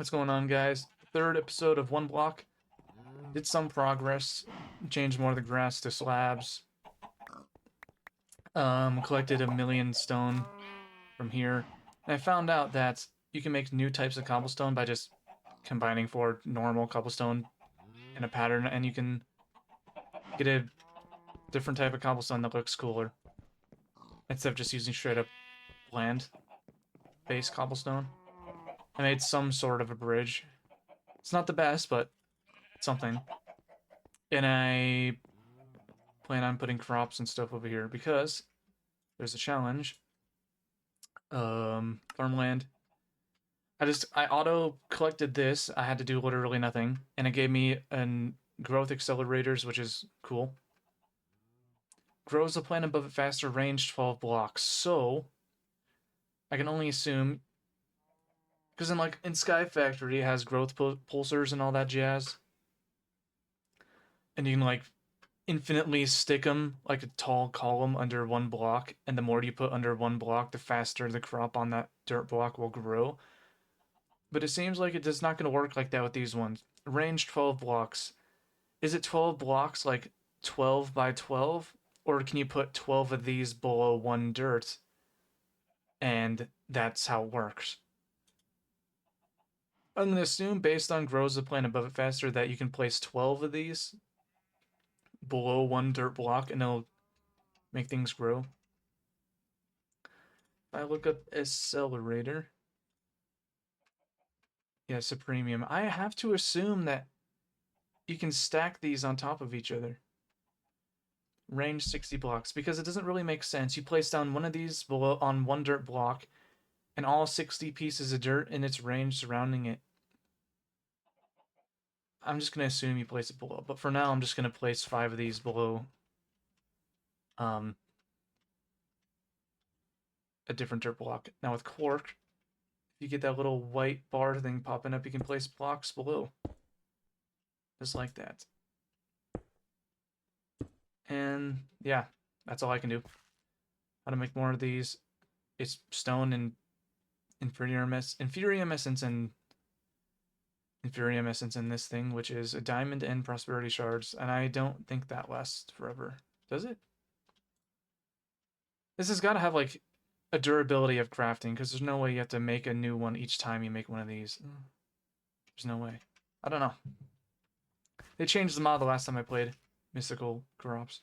What's going on, guys? Third episode of Oneblock. Did some progress. Changed more of the grass to slabs. Collected 1,000,000 stone from here. And I found out that you can make new types of cobblestone by just combining 4 normal cobblestone in a pattern, and you can get a different type of cobblestone that looks cooler. Instead of just using straight up bland base cobblestone. I made some sort of a bridge. It's not the best, but something. And I plan on putting crops and stuff over here because there's a challenge. Farmland. I auto collected this. I had to do literally nothing, and it gave me an growth accelerators, which is cool. Grows the plant above it faster, range 12 blocks. So I can only assume, because in Sky Factory it has growth pulsars and all that jazz, and you can infinitely stick them like a tall column under one block, and the more you put under one block, the faster the crop on that dirt block will grow. But it seems like it's not going to work like that with these ones. Range 12 blocks. Is it 12 blocks like 12 by 12? Or can you put 12 of these below one dirt? And that's how it works. I'm going to assume, based on grows the plant above it faster, that you can place 12 of these below one dirt block and it'll make things grow. If I look up accelerator. Yes, a premium. I have to assume that you can stack these on top of each other. Range 60 blocks, because it doesn't really make sense. You place down one of these below on one dirt block, and all 60 pieces of dirt in its range surrounding it. I'm just going to assume you place it below, but for now I'm just going to place 5 of these below a different dirt block. Now with Quark, if you get that little white bar thing popping up, you can place blocks below. Just like that. And yeah, that's all I can do. How to make more of these. It's stone and inferium essence and inferium essence in this thing, which is a diamond and prosperity shards, and I don't think that lasts forever. Does it? This has got to have like a durability of crafting, because there's no way you have to make a new one each time you make one of these. There's no way. I don't know. They changed the mod the last time I played Mystical Crops.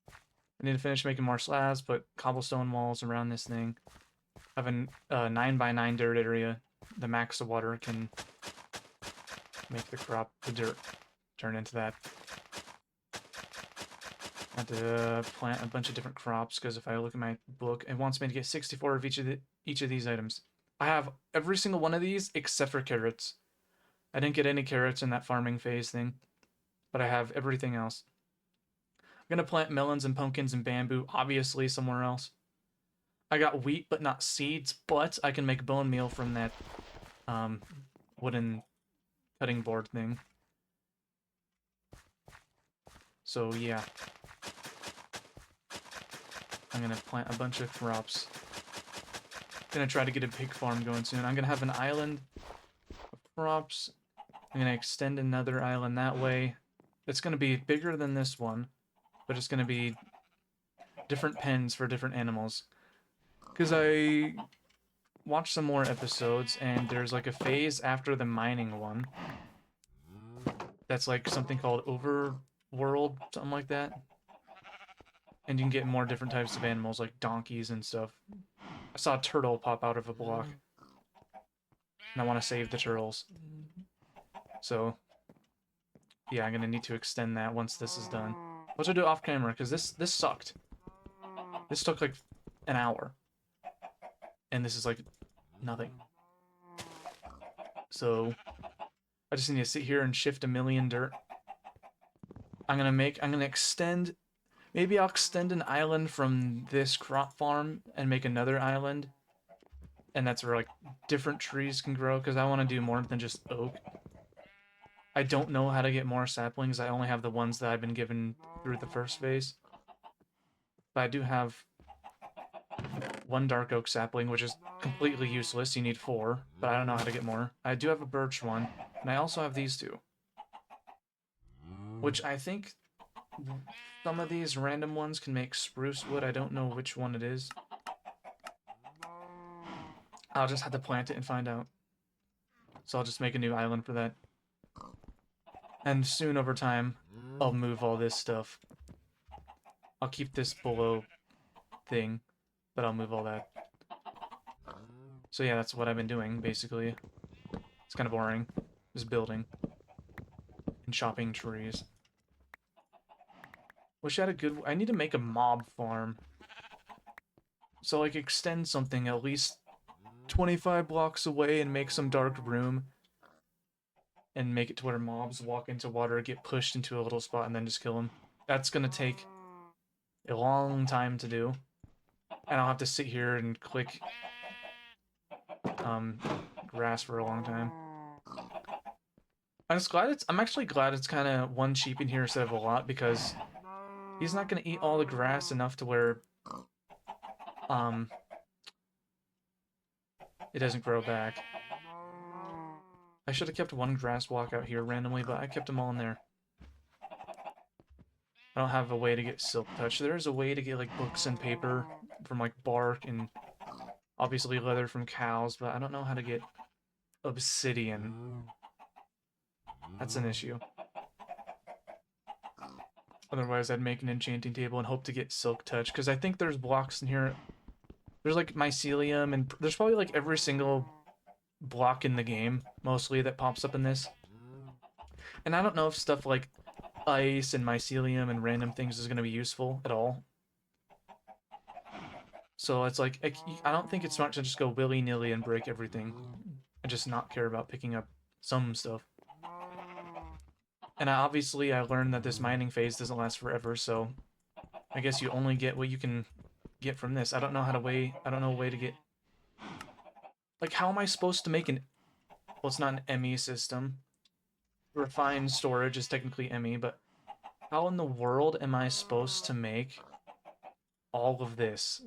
I need to finish making more slabs, put cobblestone walls around this thing. I have a 9x9 dirt area. The max of water can make the dirt, turn into that. I have to plant a bunch of different crops, because if I look at my book, it wants me to get 64 of each of these items. I have every single one of these except for carrots. I didn't get any carrots in that farming phase thing, but I have everything else. I'm gonna plant melons and pumpkins and bamboo, obviously, somewhere else. I got wheat, but not seeds, but I can make bone meal from that wooden cutting board thing. So yeah. I'm gonna plant a bunch of crops. Gonna try to get a pig farm going soon. I'm gonna have an island of crops. I'm gonna extend another island that way. It's gonna be bigger than this one, but it's gonna be different pens for different animals. Because I watched some more episodes, and there's like a phase after the mining one that's like something called Overworld, something like that. And you can get more different types of animals, like donkeys and stuff. I saw a turtle pop out of a block. And I want to save the turtles. So, yeah, I'm going to need to extend that once this is done. What I'll do off camera, because this sucked. This took like an hour. And this is like nothing. So, I just need to sit here and shift 1,000,000 dirt. I'm gonna extend, maybe I'll extend an island from this crop farm and make another island. And that's where like different trees can grow, because I want to do more than just oak. I don't know how to get more saplings. I only have the ones that I've been given through the first phase. But I do have one dark oak sapling, which is completely useless. You need 4, but I don't know how to get more. I do have a birch one, and I also have these 2, which I think some of these random ones can make spruce wood. I don't know which one it is. I'll just have to plant it and find out. So I'll just make a new island for that. And soon over time, I'll move all this stuff. I'll keep this below thing, but I'll move all that. So yeah, that's what I've been doing, basically. It's kind of boring. Just building. And chopping trees. Wish I had a good... I need to make a mob farm. So, like, extend something at least 25 blocks away and make some dark room. And make it to where mobs walk into water, get pushed into a little spot, and then just kill them. That's gonna take a long time to do. And I'll have to sit here and click grass for a long time. I'm actually glad it's kind of one sheep in here instead of a lot, because he's not going to eat all the grass enough to where it doesn't grow back. I should have kept one grass block out here randomly, but I kept them all in there. I don't have a way to get silk touch. There is a way to get like books and paper from like bark and obviously leather from cows, but I don't know how to get obsidian. That's an issue. Otherwise, I'd make an enchanting table and hope to get silk touch, because I think there's blocks in here. There's like mycelium, and there's probably like every single block in the game, mostly, that pops up in this. And I don't know if stuff like ice and mycelium and random things is going to be useful at all. So it's like, I don't think it's smart to just go willy-nilly and break everything and just not care about picking up some stuff. And obviously I learned that this mining phase doesn't last forever, so I guess you only get what you can get from this. I don't know how to I don't know a way to get... Like, how am I supposed to make an... Well, it's not an ME system. Refined storage is technically ME, but how in the world am I supposed to make all of this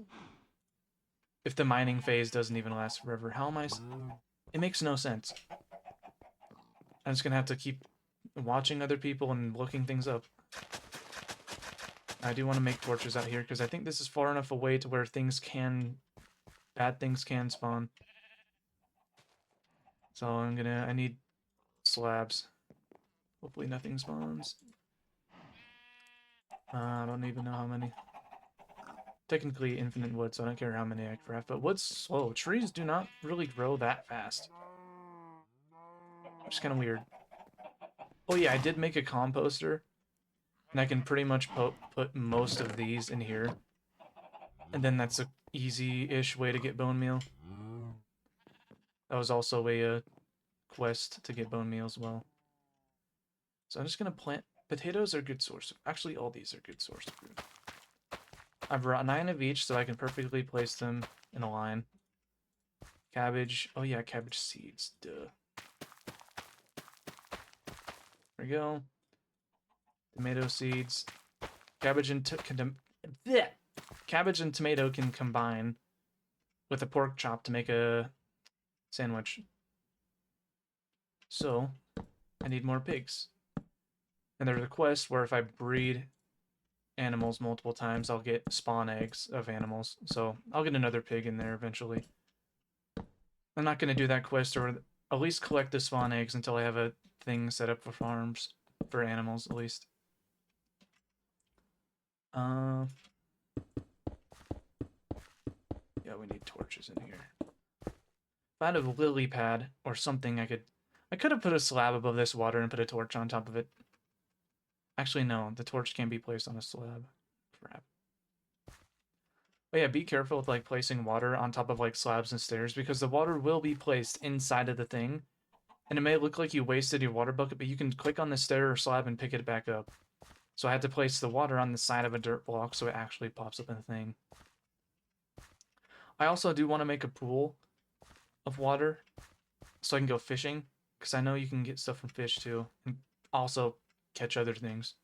if the mining phase doesn't even last forever? How am I... It makes no sense. I'm just gonna have to keep watching other people and looking things up. I do want to make torches out here, because I think this is far enough away to where bad things can spawn. So I need slabs. Hopefully nothing spawns. I don't even know how many. Technically infinite wood, so I don't care how many I craft, but wood's slow. Trees do not really grow that fast. Which is kind of weird. Oh yeah, I did make a composter, and I can pretty much put most of these in here. And then that's a easy-ish way to get bone meal. That was also a quest to get bone meal as well. So I'm just gonna plant... Potatoes are a good source. Actually, all these are a good source of food. I've brought 9 of each, so I can perfectly place them in a line. Cabbage. Oh yeah, cabbage seeds. Duh. There we go. Tomato seeds. Cabbage and tomato can combine with a pork chop to make a sandwich. So, I need more pigs. And there's a quest where if I breed animals multiple times, I'll get spawn eggs of animals. So, I'll get another pig in there eventually. I'm not going to do that quest, or at least collect the spawn eggs until I have a thing set up for farms. For animals, at least. Yeah, we need torches in here. If I had a lily pad or something, I could have put a slab above this water and put a torch on top of it. Actually, no, the torch can't be placed on a slab. Crap. But yeah, be careful with like placing water on top of like slabs and stairs, because the water will be placed inside of the thing. And it may look like you wasted your water bucket, but you can click on the stair or slab and pick it back up. So I had to place the water on the side of a dirt block so it actually pops up in the thing. I also do want to make a pool of water so I can go fishing, because I know you can get stuff from fish too, and also catch other things.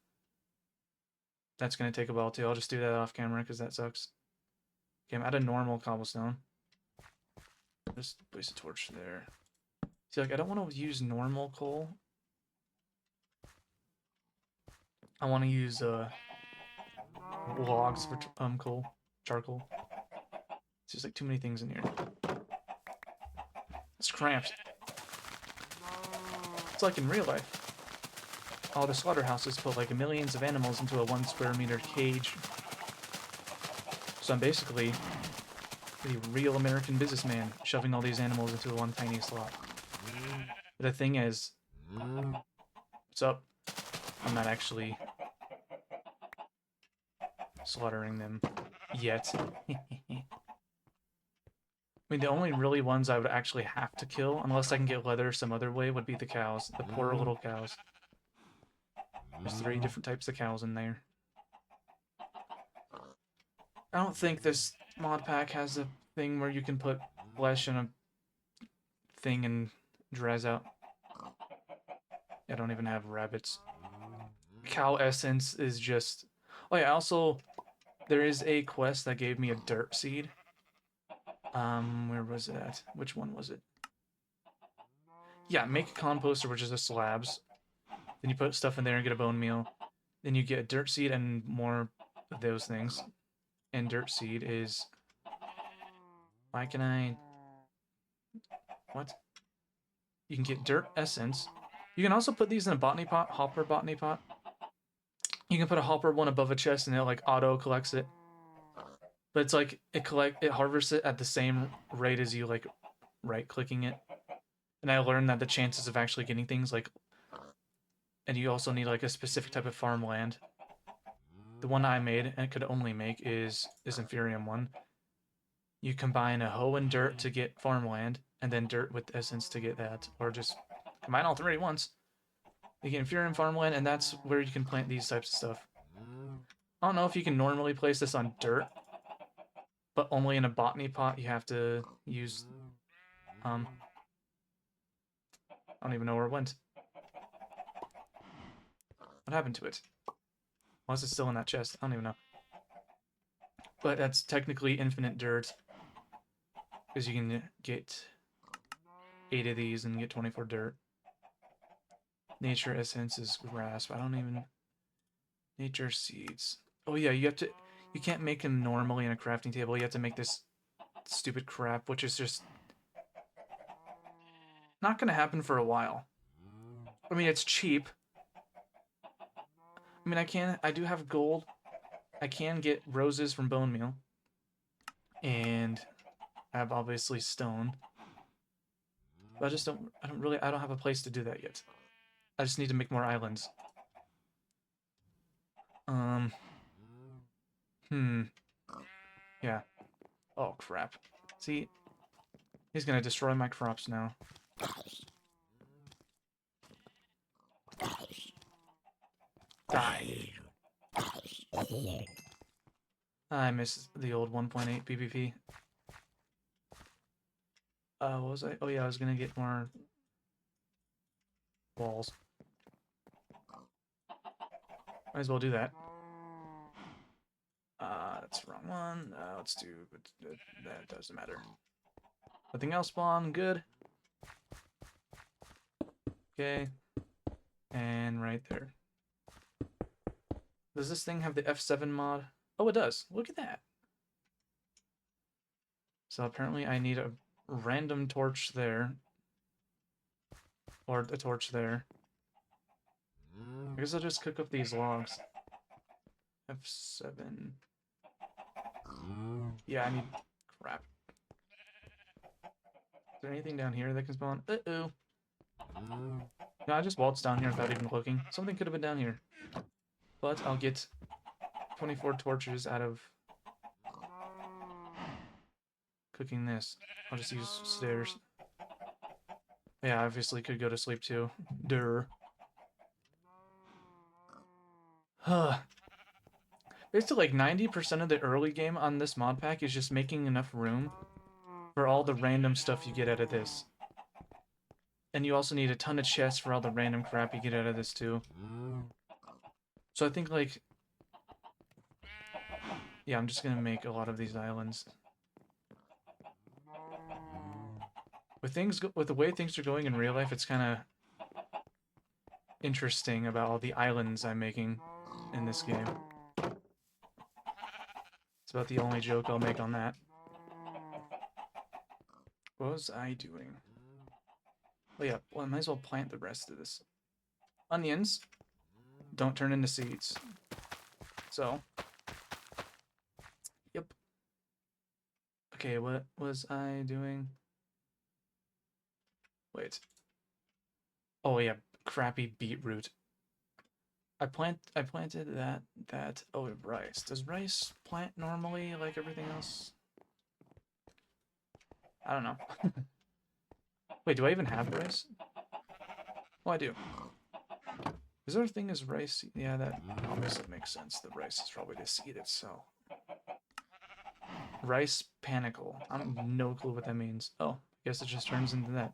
That's going to take a while too. I'll just do that off camera because that sucks. Okay, I'm at a normal cobblestone. Just place a torch there. See, like, I don't want to use normal coal. I want to use logs for coal, charcoal. It's just like too many things in here. It's cramped. It's like in real life. All the slaughterhouses put like millions of animals into a 1 square meter cage. So I'm basically the real American businessman shoving all these animals into one tiny slot. But the thing is, what's up? I'm not actually slaughtering them yet. I mean, the only really ones I would actually have to kill, unless I can get leather some other way, would be the cows. The poor little cows. There's 3 different types of cows in there. I don't think this mod pack has a thing where you can put flesh in a thing and dries out. I don't even have rabbits. Cow essence is just... Oh yeah, also, there is a quest that gave me a dirt seed. Where was it at? Which one was it? Yeah, make a composter, which is the slabs. Then you put stuff in there and get a bone meal. Then you get a dirt seed and more of those things. And dirt seed is... Why can I... What? You can get dirt essence. You can also put these in a botany pot, hopper botany pot. You can put a hopper one above a chest and it like auto collects it. But it's like it harvests it at the same rate as you like right clicking it. And I learned that the chances of actually getting things like, and you also need like a specific type of farmland. The one I made and could only make is Inferium one. You combine a hoe and dirt to get farmland, and then dirt with essence to get that, or just combine all 3 at once. You get Inferium farmland, and that's where you can plant these types of stuff. I don't know if you can normally place this on dirt, but only in a botany pot. You have to use, I don't even know where it went. What happened to it? Why is it still in that chest? I don't even know. But that's technically infinite dirt, because you can get 8 of these and get 24 dirt. Nature essence is grass, but I don't even... Nature seeds. Oh yeah, you can't make them normally in a crafting table. You have to make this stupid crap, which is just not gonna happen for a while. I mean, it's cheap. I mean, I do have gold. I can get roses from bone meal. And I have obviously stone. But I don't have a place to do that yet. I just need to make more islands. Yeah. Oh, crap. See, he's gonna destroy my crops now. Die. I miss the old 1.8 PvP. What was I? Oh yeah, I was gonna get more walls. Might as well do that. That's the wrong one. Let's do... that doesn't matter. Nothing else spawn. Good. Okay. And right there. Does this thing have the F7 mod? Oh, it does. Look at that. So apparently I need a random torch there. Or a torch there. I guess I'll just cook up these logs. F7. Yeah, I need... Crap. Is there anything down here that can spawn? Uh-oh. No, I just waltzed down here without even looking. Something could have been down here. But I'll get 24 torches out of cooking this. I'll just use stairs. Yeah, I obviously could go to sleep too. Durr. Basically, like 90% of the early game on this mod pack is just making enough room for all the random stuff you get out of this. And you also need a ton of chests for all the random crap you get out of this too. So I think like Yeah, I'm just gonna make a lot of these islands. With the way things are going in real life, it's kind of interesting about all the islands I'm making in this game. It's about the only joke I'll make on that. What was I doing? Oh yeah, well, I might as well plant the rest of this. Onions don't turn into seeds. So, yep. Okay, what was I doing? Wait. Oh yeah, crappy beetroot. I planted that oh rice. Does rice plant normally like everything else? I don't know. Wait, do I even have rice? Oh, I do. Is there a thing as rice? Yeah, that obviously makes sense. The rice is probably the seed itself. Rice panicle. I have no clue what that means. Oh, I guess it just turns into that.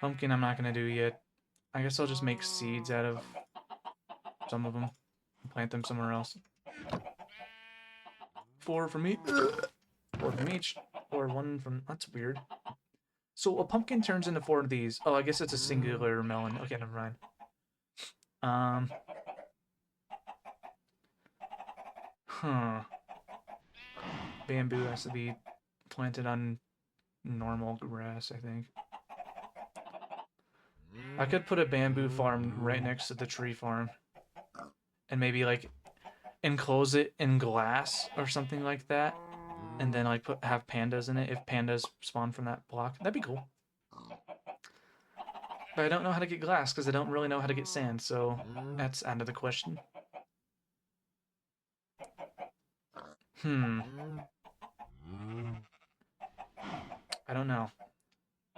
Pumpkin I'm not gonna do yet. I guess I'll just make seeds out of some of them and plant them somewhere else. 4 from each. 4 from each. Or 1 from... That's weird. So a pumpkin turns into 4 of these. Oh, I guess it's a singular melon. Okay, never mind. Huh. Bamboo has to be planted on normal grass, I think. I could put a bamboo farm right next to the tree farm. And maybe, like, enclose it in glass or something like that. And then, like, have pandas in it if pandas spawn from that block. That'd be cool. But I don't know how to get glass because I don't really know how to get sand, so that's out of the question. I don't know.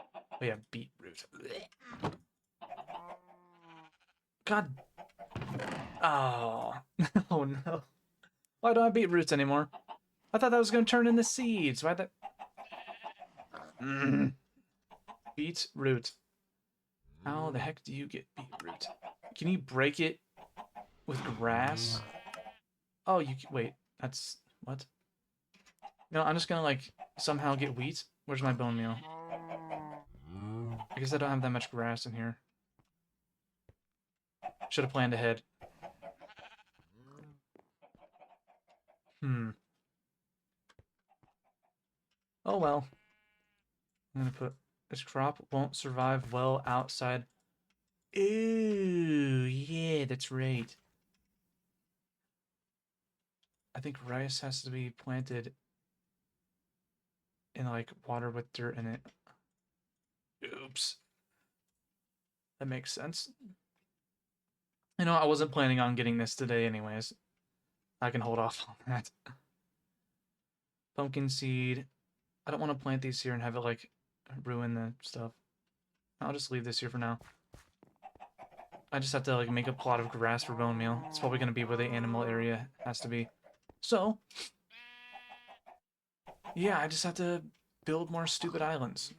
Oh yeah, beetroot. God. Oh. Oh no. Why don't I have beetroots anymore? I thought that was going to turn into seeds. Why that? Beetroot. How the heck do you get beetroot? Can you break it with grass? Oh, you wait. That's what? No, I'm just gonna like somehow get wheat. Where's my bone meal? I guess I don't have that much grass in here. Should have planned ahead. Oh well. I'm gonna put this crop won't survive well outside. Ooh, yeah, that's right. I think rice has to be planted in like water with dirt in it. Oops. That makes sense. You know, I wasn't planning on getting this today anyways. I can hold off on that. Pumpkin seed. I don't want to plant these here and have it like ruin the stuff. I'll just leave this here for now. I just have to like make a plot of grass for bone meal. It's probably going to be where the animal area has to be. So, yeah, I just have to build more stupid islands.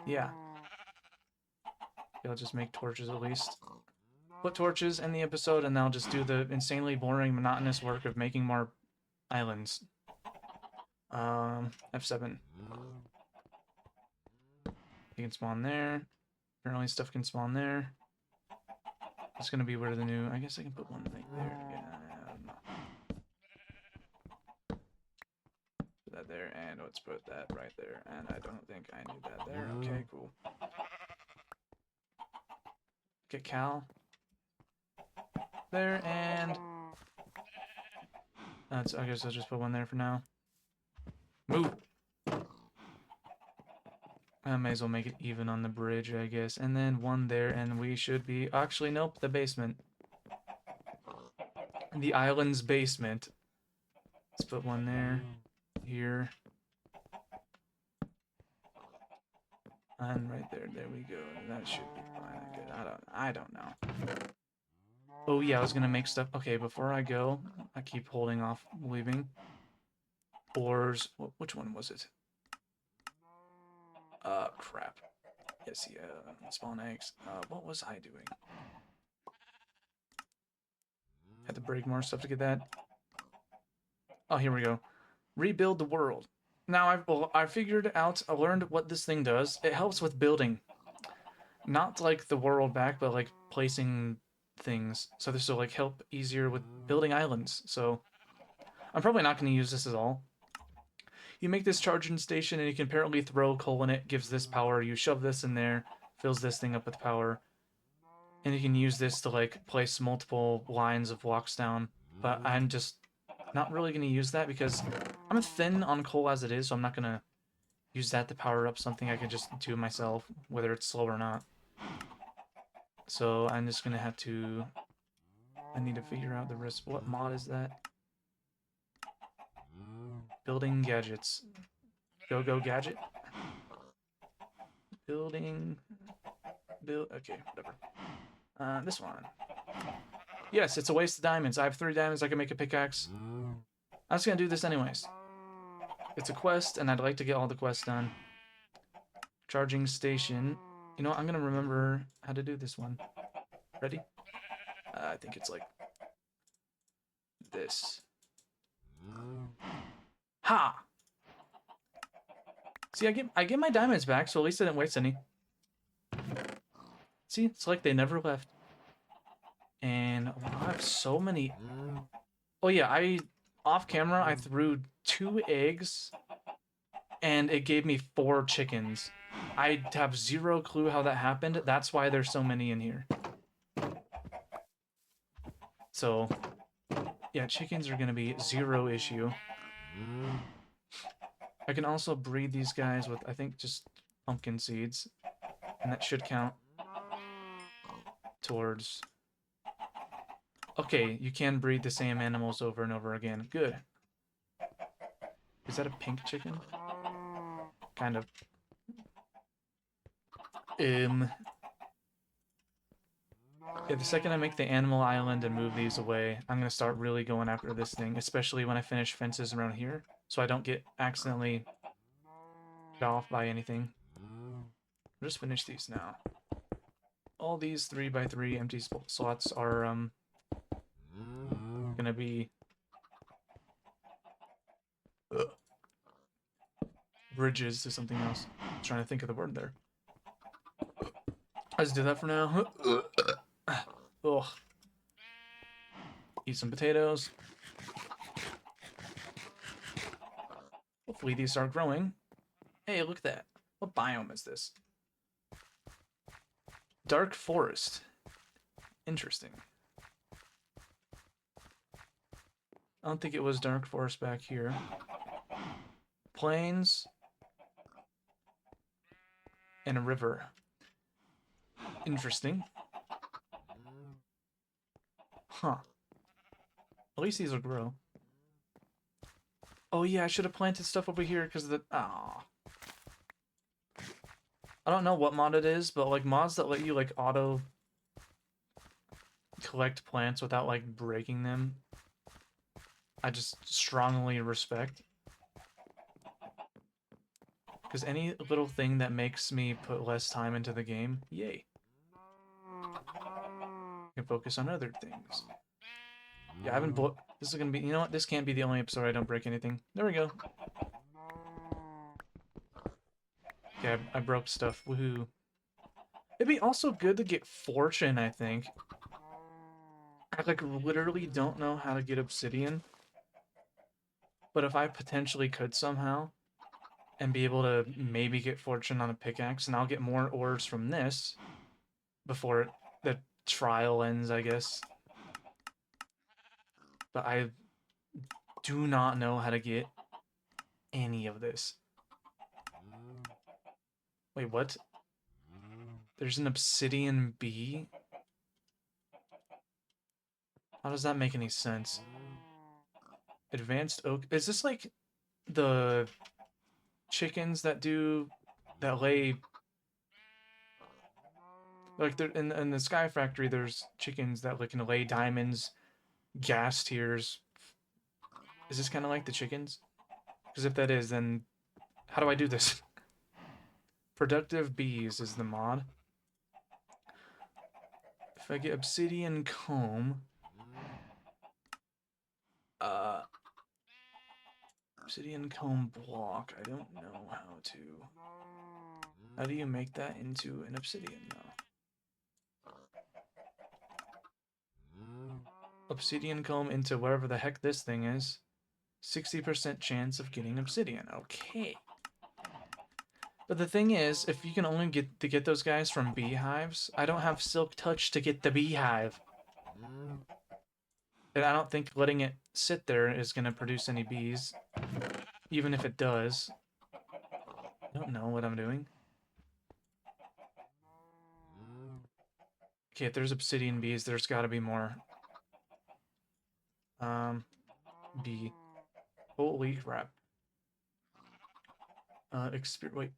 Yeah. I'll just make torches at least. Put torches in the episode and then I'll just do the insanely boring, monotonous work of making more islands. F7. You can spawn there. Apparently stuff can spawn there. It's gonna be where the new... I guess I can put one right there. Yeah, I don't know. Put that there, and let's put that right there. And I don't think I need that there. Okay, cool. Get Cal. There, and... That's, I guess I'll just put one there for now. Move! I may as well make it even on the bridge, I guess. And then one there, and we should be... Actually, nope, the basement. The island's basement. Let's put one there. Here. And right there. There we go. That should be fine. Good. I don't know. Oh, yeah, I was gonna make stuff... Okay, before I go, I keep holding off leaving. Ores... Which one was it? Crap. Yes, yeah, spawn eggs. What was I doing? Had to break more stuff to get that. Oh, here we go. Rebuild the world. Now I figured out, I learned what this thing does. It helps with building. Not like the world back, but like placing things. So this will like help easier with building islands. So I'm probably not going to use this at all. You make this charging station and you can apparently throw coal in it, gives this power. You shove this in there, fills this thing up with power. And you can use this to like place multiple lines of blocks down. But I'm just not really going to use that because I'm thin on coal as it is, so I'm not going to use that to power up something I can just do myself, whether it's slow or not. So I'm just going to have to... I need to figure out the rest. What mod is that? Building gadgets. Go gadget. Building... Okay, whatever. This one. Yes, it's a waste of diamonds. I have 3 diamonds. I can make a pickaxe. I'm just going to do this anyways. It's a quest, and I'd like to get all the quests done. Charging station. You know what? I'm going to remember how to do this one. Ready? I think it's like this. Ha! See, I get my diamonds back, so at least I didn't waste any. See, it's like they never left. And oh, I have so many... Oh yeah, off camera, I threw 2 eggs, and it gave me 4 chickens. I have 0 clue how that happened. That's why there's so many in here. So, yeah, chickens are gonna be 0 issue. I can also breed these guys with, I think, just pumpkin seeds. And that should count towards... Okay, you can breed the same animals over and over again. Good. Is that a pink chicken? Kind of. Yeah, the second I make the animal island and move these away, I'm going to start really going after this thing, especially when I finish fences around here, so I don't get accidentally hit off by anything. I'll just finish these now. All these 3x3 empty slots are going to be bridges to something else. I'm trying to think of the word there. Let's do that for now. Ugh. Eat some potatoes. Hopefully these start growing. Hey, look at that. What biome is this? Dark forest. Interesting. I don't think it was dark forest back here. Plains. And a river. Interesting. Huh. At least these will grow. Oh yeah, I should have planted stuff over here because of the... Aw. I don't know what mod it is, but like mods that let you like auto collect plants without like breaking them, I just strongly respect. Because any little thing that makes me put less time into the game, yay. I can focus on other things. Yeah, I haven't this is gonna be, you know what, this can't be the only episode I don't break anything. There we go. Yeah, I broke stuff, woohoo. It'd be also good to get fortune, I think. I like literally don't know how to get obsidian. But if I potentially could somehow, and be able to maybe get fortune on a pickaxe, and I'll get more ores from this before the trial ends, I guess. But I do not know how to get any of this. Wait, what? There's an obsidian bee? How does that make any sense? Advanced oak. Is this like the chickens that lay like in the Sky Factory? There's chickens that like can lay diamonds, gas tiers. Is this kind of like the chickens? Because if that is, then how do I do this? Productive bees is the mod. If I get obsidian comb, Uh, obsidian comb block. I don't know how to. How do you make that into an obsidian though? Obsidian comb into wherever the heck this thing is. 60% chance of getting obsidian. Okay. But the thing is, if you can only get those guys from beehives, I don't have silk touch to get the beehive. And I don't think letting it sit there is going to produce any bees. Even if it does. I don't know what I'm doing. Okay, if there's obsidian bees, there's got to be more. Bee. Holy crap.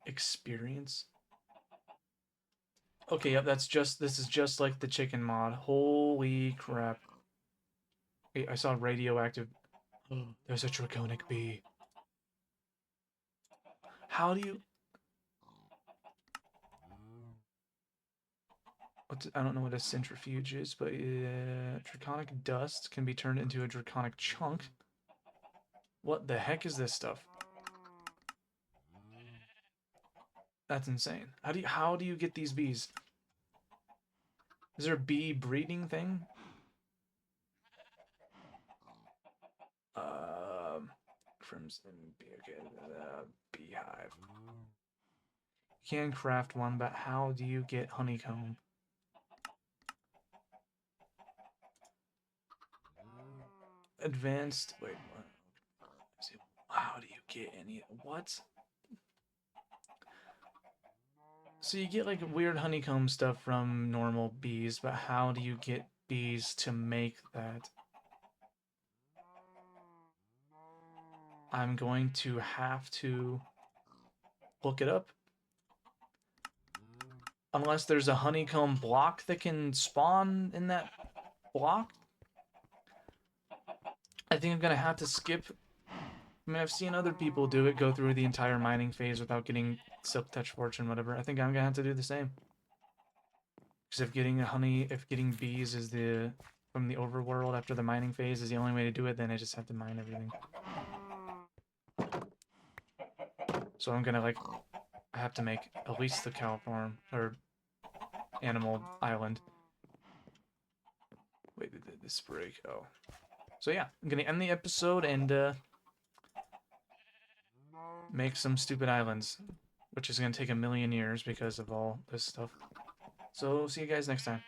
Experience? Okay, yep, this is just like the chicken mod. Holy crap. Wait, I saw radioactive. Oh, there's a draconic bee. How do you... I don't know what a centrifuge is, but draconic dust can be turned into a draconic chunk. What the heck is this stuff? That's insane. How do you get these bees? Is there a bee breeding thing? Crimson bee. Okay, beehive. You can craft one, but how do you get honeycomb? Advanced. Wait, what? How do you get any? What? So you get like weird honeycomb stuff from normal bees, but how do you get bees to make that? I'm going to have to look it up. Unless there's a honeycomb block that can spawn in that block. I think I'm gonna have to skip. I mean, I've seen other people do it, go through the entire mining phase without getting Silk Touch Fortune, whatever. I think I'm gonna have to do the same. Because if getting bees is from the overworld after the mining phase is the only way to do it, then I just have to mine everything. So I'm gonna I have to make at least the cow farm, or animal island. Wait, did this break? Oh. So yeah, I'm gonna end the episode and make some stupid islands, which is gonna take a million years because of all this stuff. So see you guys next time.